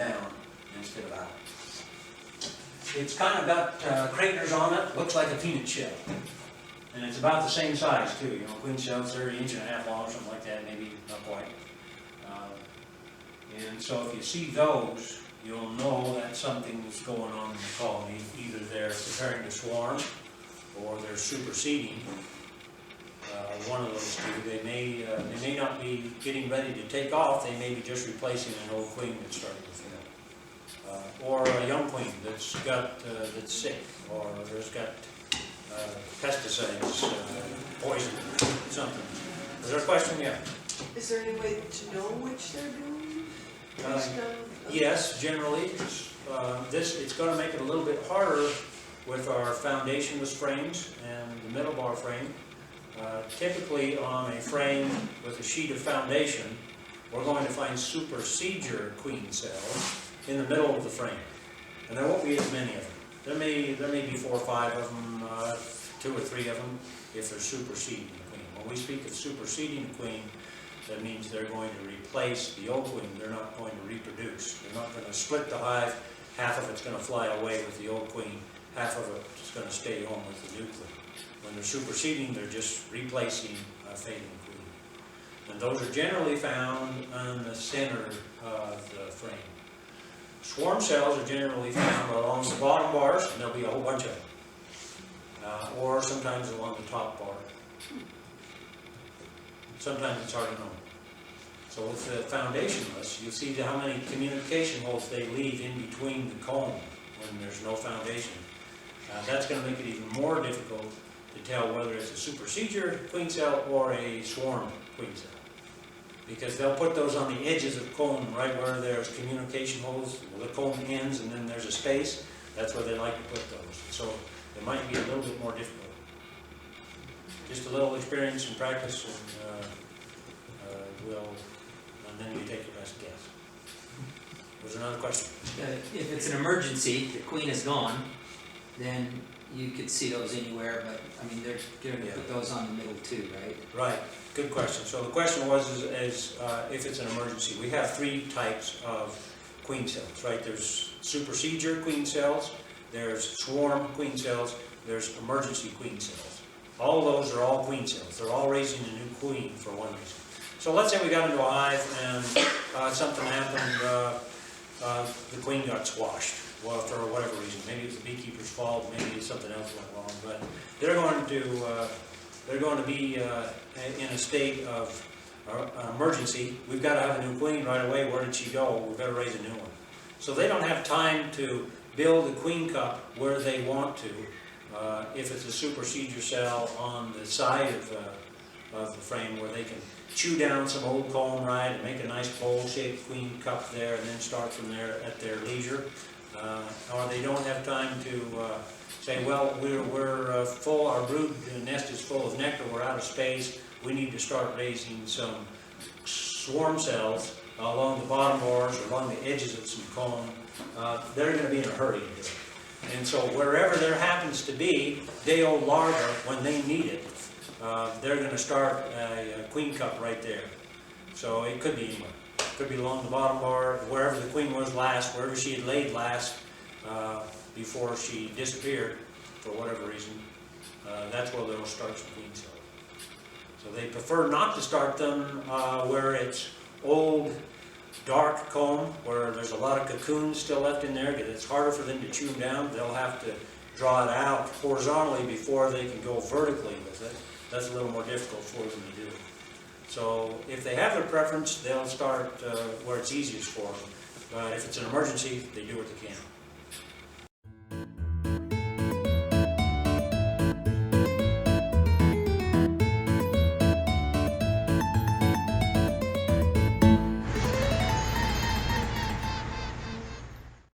down instead of out. It's kind of got craters on it, looks like a peanut shell. And it's about the same size too, you know, queen cell's 30 inch and a half long, something like that, maybe not quite. And so if you see those, you'll know that something's going on in the colony. Either they're preparing to swarm or they're superseding. One of those two. They may not be getting ready to take off. They may be just replacing an old queen that's starting to fail, or a young queen that's sick, or there's got pesticides, poison, something. Is there a question? Yeah. Is there any way to know which they're doing? Yes, generally. It's going to make it a little bit harder with our foundationless frames and the middle bar frame. Typically on a frame with a sheet of foundation, we're going to find Supersedure queen cells in the middle of the frame. And there won't be as many of them. There may be 4 or 5 of them, 2 or 3 of them, if they're superseding the queen. When we speak of superseding the queen, that means they're going to replace the old queen. They're not going to reproduce. They're not going to split the hive. Half of it's going to fly away with the old queen. Half of it is going to stay home with the new queen. When they're superseding, they're just replacing a fading queen. And those are generally found on the center of the frame. Swarm cells are generally found along the bottom bars, and there'll be a whole bunch of them. Or sometimes along the top bar. Sometimes it's hard to know. So with the foundationless, you see how many communication holes they leave in between the comb when there's no foundation. That's going to make it even more difficult to tell whether it's a supersedure queen cell or a swarm queen cell. Because they'll put those on the edges of the comb, right where there's communication holes, where the comb ends and then there's a space. That's where they like to put those. So it might be a little bit more difficult. Just a little experience and practice, and then you take your best guess. Was there another question? If it's an emergency, the queen is gone, then you could see those anywhere, but I mean, they're going to put those on the middle too, right? Right. Good question. So the question was if it's an emergency. We have 3 types of queen cells, right? There's supersedure queen cells, there's swarm queen cells, there's emergency queen cells. All of those are all queen cells. They're all raising a new queen for one reason. So let's say we got into a hive and something happened, the queen got squashed. Well, for whatever reason, maybe it's the beekeeper's fault, maybe something else went wrong, but they're going to be in a state of emergency. We've got to have a new queen right away. Where did she go? We've got to raise a new one. So they don't have time to build a queen cup where they want to. If it's a supersedure cell on the side of the frame, where they can chew down some old comb, right, and make a nice bowl-shaped queen cup there, and then start from there at their leisure. Or they don't have time to say, well, we're full, our brood nest is full of nectar, we're out of space, we need to start raising some swarm cells along the bottom bars or along the edges of some comb. They're going to be in a hurry to do it. And so wherever there happens to be day-old larvae, when they need it, they're going to start a queen cup right there. So it could be anywhere. It could be along the bottom bar, wherever the queen was last, wherever she had laid last before she disappeared for whatever reason. That's where they'll start some queen cells. So they prefer not to start them where it's old, dark comb, where there's a lot of cocoons still left in there, because it's harder for them to chew them down. They'll have to draw it out horizontally before they can go vertically with it. That's a little more difficult for them to do. So if they have their preference, they'll start where it's easiest for them. But if it's an emergency, they do what they can.